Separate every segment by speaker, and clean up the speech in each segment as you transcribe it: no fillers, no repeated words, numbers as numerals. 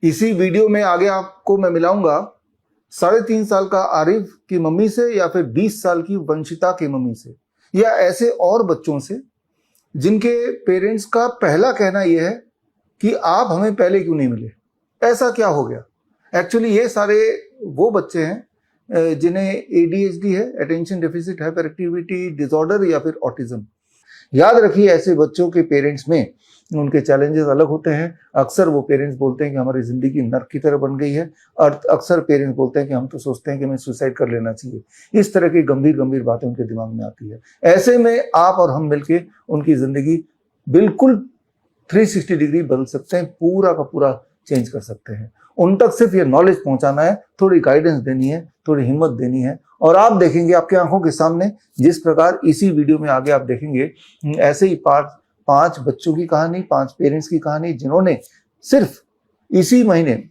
Speaker 1: इसी वीडियो में आगे आपको मैं मिलाऊंगा 3.5 साल का आरिफ की मम्मी से या फिर 20 साल की वंशिता की मम्मी से, या ऐसे और बच्चों से जिनके पेरेंट्स का पहला कहना यह है कि आप हमें पहले क्यों नहीं मिले, ऐसा क्या हो गया। एक्चुअली ये सारे वो बच्चे हैं जिन्हें ADHD है, attention deficit hyper activity disorder, या फिर ऑटिज्म। याद रखिए, ऐसे बच्चों के पेरेंट्स में उनके चैलेंजेस अलग होते हैं। अक्सर वो पेरेंट्स बोलते हैं कि हमारी जिंदगी नर्क की तरह बन गई है, और अक्सर पेरेंट्स बोलते हैं कि हम तो सोचते हैं कि हमें सुसाइड कर लेना चाहिए। इस तरह की गंभीर गंभीर बातें उनके दिमाग में आती है। ऐसे में आप और हम मिलके उनकी जिंदगी बिल्कुल 360 डिग्री बदल सकते हैं, पूरा का पूरा चेंज कर सकते हैं। उन तक सिर्फ ये नॉलेज पहुंचाना है, थोड़ी गाइडेंस देनी है, थोड़ी हिम्मत देनी है, और आप देखेंगे आपके आंखों के सामने जिस प्रकार इसी वीडियो में आगे आप देखेंगे ऐसे ही 5 बच्चों की कहानी, 5 पेरेंट्स की कहानी, जिन्होंने सिर्फ इसी महीने,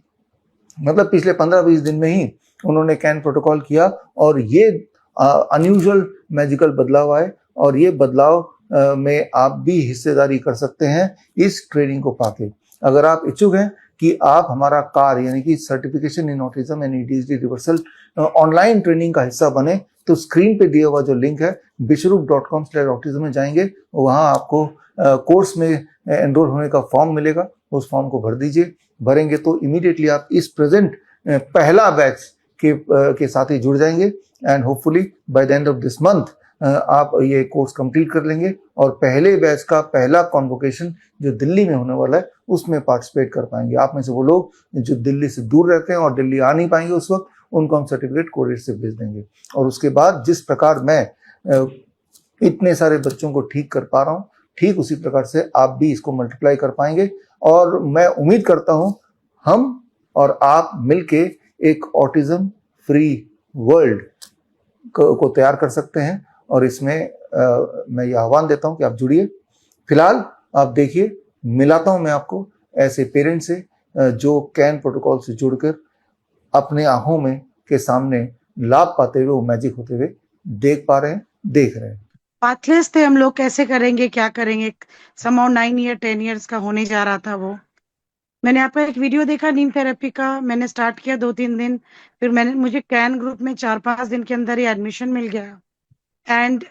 Speaker 1: मतलब पिछले 15-20 दिन में ही उन्होंने कैन प्रोटोकॉल किया, और ये अनयूजुअल मैजिकल बदलाव आए, और ये बदलाव में आप भी हिस्सेदारी कर सकते हैं इस ट्रेनिंग को पाके। अगर आप इच्छुक हैं कि आप हमारा कार यानी कि certification in autism and ADHD reversal online training का हिस्सा बने, तो स्क्रीन पे दिया हुआ जो लिंक है bishrup.com/autism में जाएंगे, वहां आपको कोर्स में एनरोल होने का फॉर्म मिलेगा। उस फॉर्म को भर दीजिए। भरेंगे तो इमीडिएटली आप इस प्रेजेंट पहला बैच के साथ ही जुड़ जाएंगे, and hopefully by the end of this month आप ये कोर्स कंप्लीट कर लेंगे, और पहले बैच का पहला कॉन्वोकेशन जो दिल्ली में होने वाला है उसमें पार्टिसिपेट कर पाएंगे। आप में से वो लोग जो दिल्ली से दूर रहते हैं और दिल्ली आ नहीं पाएंगे उस वक्त, उनको हम सर्टिफिकेट कोरियर से भेज देंगे। और उसके बाद जिस प्रकार मैं इतने सारे बच्चों को ठीक कर पा रहा हूँ, ठीक उसी प्रकार से आप भी इसको मल्टीप्लाई कर पाएंगे। और मैं उम्मीद करता हूँ हम और आप मिलके एक ऑटिज्म फ्री वर्ल्ड को तैयार कर सकते हैं, और इसमें मैं ये आह्वान देता हूं कि आप जुड़िए। फिलहाल आप देखिए, मिलाता हूं मैं आपको ऐसे पेरेंट्स से जो कैन प्रोटोकॉल से जुड़कर अपने आंखों में के सामने लाभ पाते हुए, वो मैजिक होते हुए देख पा रहे हैं, देख रहे हैं।
Speaker 2: पाथलेस थे हम लोग, कैसे करेंगे क्या करेंगे, समहाउ 9 ईयर 10 ईयर्स का होने जा रहा था वो। मैंने आपका एक वीडियो देखा नीम थेरेपी का, मैंने स्टार्ट किया 2-3 दिन, फिर मुझे कैन ग्रुप में 4-5 दिन के अंदर ही एडमिशन मिल गया। And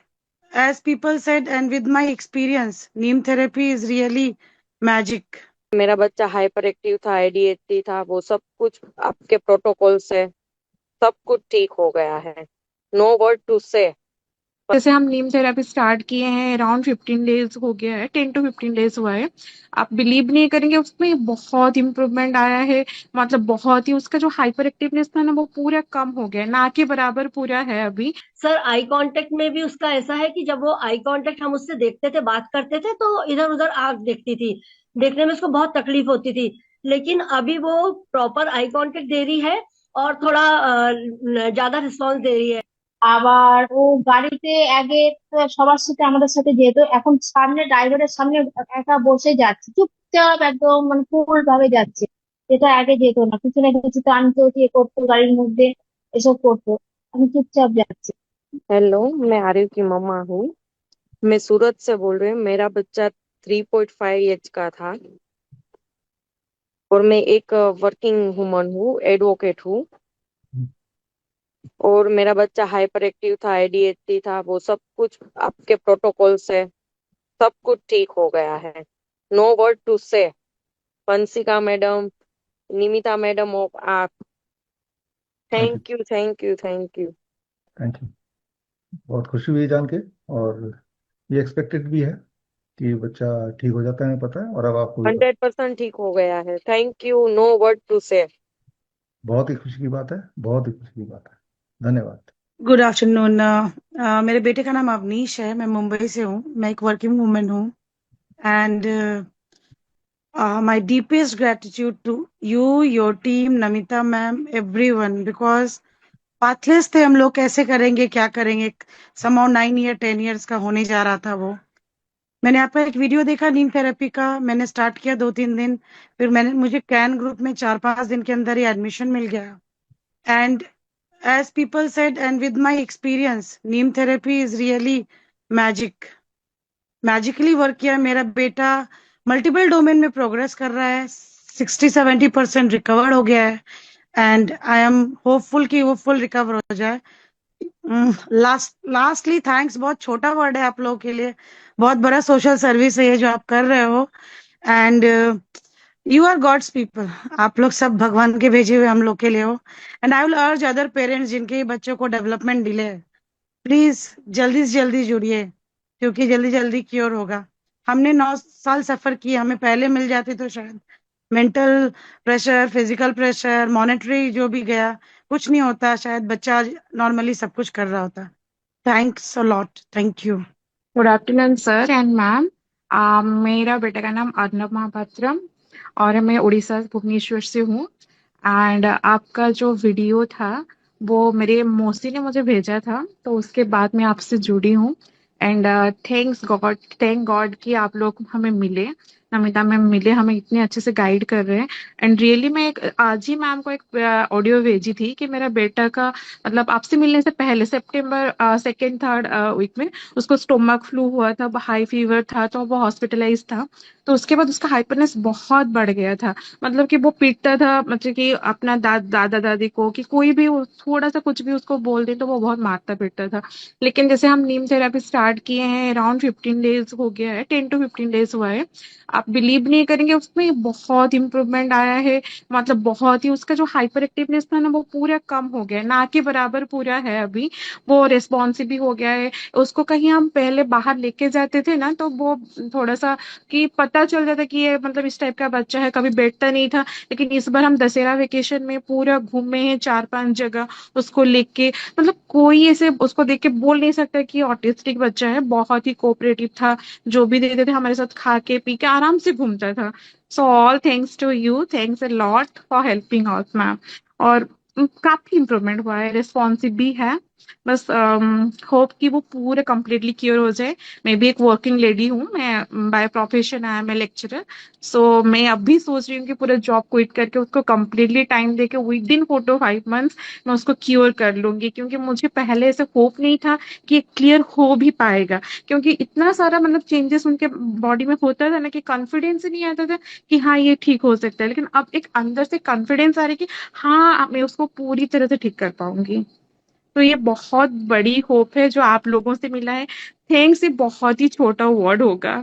Speaker 2: as people said and with my experience, neem therapy is really magic.
Speaker 3: मेरा बच्चा हाइपर एक्टिव था, ADHD था, वो सब कुछ आपके प्रोटोकॉल से सब कुछ ठीक हो गया है। नो वर्ड टू से।
Speaker 4: जैसे हम नीम थेरेपी स्टार्ट किए हैं, अराउंड 15 डेज हो गया है, 10 to 15 डेज हुआ है। आप बिलीव नहीं करेंगे, उसमें बहुत इम्प्रूवमेंट आया है। मतलब बहुत ही, उसका जो हाइपर एक्टिवनेस था ना, वो पूरा कम हो गया है, ना के बराबर पूरा है अभी।
Speaker 5: सर आई कांटेक्ट में भी उसका ऐसा है कि जब वो आई कांटेक्ट हम उससे देखते थे, बात करते थे, तो इधर उधर आंख देखती थी, देखने में उसको बहुत तकलीफ होती थी। लेकिन अभी वो प्रॉपर आई कांटेक्ट दे रही है और थोड़ा ज्यादा रिस्पॉन्स दे रही है।
Speaker 6: আবার ও গাড়িতে আগে তো সবার সাথে আমাদের সাথে যেত, এখন সামনে ড্রাইভারের সামনে একা বসে যাচ্ছে, চুপচাপ একদম মানে কুল ভাবে যাচ্ছে, যেটা আগে যেত না, পিছনে কিছু টানতো, ইয়ে করতো গাড়ির মধ্যে, এসব করতো, এখন চুপচাপ যাচ্ছে।
Speaker 3: हेलो, मैं आरिफ की मम्मा हूँ। मैं सूरत से बोल रही हूँ। मेरा बच्चा 3.5 एज का था, और मैं एक वर्किंग वुमन हूँ, एडवोकेट हूँ। और मेरा बच्चा हाइपर एक्टिव था, ADHD था, वो सब कुछ आपके प्रोटोकॉल से सब कुछ ठीक हो गया है। नो वर्ड टू से। पंसिका मैडम, निमिता मैडम ऑफ आप, thank you thank you thank you.
Speaker 1: Thank you. बहुत खुशी हुई जान के, और ये एक्सपेक्टेड भी है कि बच्चा ठीक हो जाता है, हमें पता है। और अब आपको
Speaker 3: 100% ठीक हो गया है। Thank you, no word to say.
Speaker 1: बहुत ही खुशी की बात है, बहुत ही खुशी की बात है। धन्यवाद।
Speaker 2: Good afternoon. मेरे बेटे का नाम अवनीश है, मैं मुंबई से हूँ, मैं एक वर्किंग वुमेन हूँ। And my deepest gratitude to you, your team, Namita ma'am, everyone, because pathless थे हम लोग, कैसे करेंगे क्या करेंगे, समहाउ 9 ईयर 10 ईयर्स का होने जा रहा था वो। मैंने आपका एक वीडियो देखा नीम थेरेपी का, मैंने स्टार्ट किया 2-3 दिन, फिर मुझे कैन ग्रुप में 4-5 दिन के अंदर ही एडमिशन मिल गया। And as people said and with my experience, neem therapy is really magic, magically work किया। मेरा बेटा मल्टीपल डोमेन में प्रोग्रेस कर रहा है, 60-70% रिकवर हो गया है एंड आई एम होपफुल कि वो फुल रिकवर हो जाए। लास्टली थैंक्स, बहुत छोटा वर्ड है आप लोगों के लिए, बहुत बड़ा सोशल सर्विस है ये जो आप कर रहे हो। And you are God's people, आप लोग सब भगवान के भेजे हुए हम लोग के लिए हो। एंड आई विल अर्ज अदर पेरेंट्स जिनके बच्चों को डेवलपमेंट डिले है, प्लीज जल्दी से जल्दी जुड़िए, क्योंकि जल्दी जल्दी क्योर होगा। हमने 9 साल सफर किए, हमें पहले मिल जाती तो शायद mental pressure, physical pressure, monetary जो भी गया, कुछ नहीं होता, शायद बच्चा नॉर्मली सब कुछ कर रहा होता। Thanks a lot, thank you.
Speaker 4: Good afternoon sir and ma'am. मेरा बेटे का नाम अर्नब महापात्रम और मैं उड़ीसा भुवनेश्वर से हूँ। एंड आपका जो वीडियो था वो मेरे मौसी ने मुझे भेजा था, तो उसके बाद मैं आपसे जुड़ी हूँ। एंड थैंक गॉड कि आप लोग हमें मिले, नमिता मैम मिले, हमें इतने अच्छे से गाइड कर रहे हैं। एंड रियली मैं आज ही मैम को एक ऑडियो भेजी थी कि मेरा बेटा का मतलब आपसे मिलने से पहले सितंबर 2nd-3rd वीक में उसको स्टोमक फ्लू हुआ था, हाई फीवर था, तो वो हॉस्पिटलाइज था। तो उसके बाद उसका हाइपरनेस बहुत बढ़ गया था, मतलब कि वो पीटता था, मतलब कि अपना दादा दादी को, कि कोई भी थोड़ा सा कुछ भी उसको बोल दे तो वो बहुत मारता पीटता था। लेकिन जैसे हम नीम थेरेपी स्टार्ट किए हैं, अराउंड 15 डेज हो गया है, 10 to 15 डेज हुआ है। आप बिलीव नहीं करेंगे, उसमें बहुत इंप्रूवमेंट आया है। मतलब बहुत ही, उसका जो हाइपर एक्टिवनेस था ना वो पूरा कम हो गया है, ना के बराबर पूरा है अभी। वो रेस्पॉन्सिव भी हो गया है। उसको कहीं हम पहले बाहर लेके जाते थे ना, तो वो थोड़ा सा कि पता चल जाता कि ये मतलब इस टाइप का बच्चा है, कभी बैठता नहीं था। लेकिन इस बार हम दशहरा वेकेशन में पूरा घूमे हैं 4-5 जगह उसको लेके। मतलब कोई ऐसे उसको देख के बोल नहीं सकता कि ऑटिस्टिक बच्चा है, बहुत ही कोऑपरेटिव था। जो भी देते थे हमारे साथ खा के पी के आराम से घूमता था। So all thanks to you, thanks a lot for helping out ma'am. और काफी इम्प्रूवमेंट हुआ है, रिस्पॉन्सिव भी है। बस होप कि वो पूरे कम्प्लीटली क्योर हो जाए। मैं भी एक वर्किंग लेडी हूँ, मैं by profession I am a lecturer. So मैं अब भी सोच रही हूँ कि पूरा जॉब क्विट करके उसको कम्प्लीटली टाइम देके विद इन 4 to 5 मंथ्स मैं उसको क्योर कर लूंगी, क्योंकि मुझे पहले ऐसे होप नहीं था कि क्लियर हो भी पाएगा। क्योंकि इतना सारा मतलब चेंजेस उनके बॉडी में होता था ना कि कॉन्फिडेंस ही नहीं आता था कि हाँ ये ठीक हो सकता है। लेकिन अब एक अंदर से कॉन्फिडेंस आ रही है कि हाँ मैं उसको पूरी तरह से ठीक कर पाऊंगी। तो ये बहुत बड़ी होप है जो आप लोगों से मिला है। थैंक्स ये बहुत ही छोटा वर्ड होगा।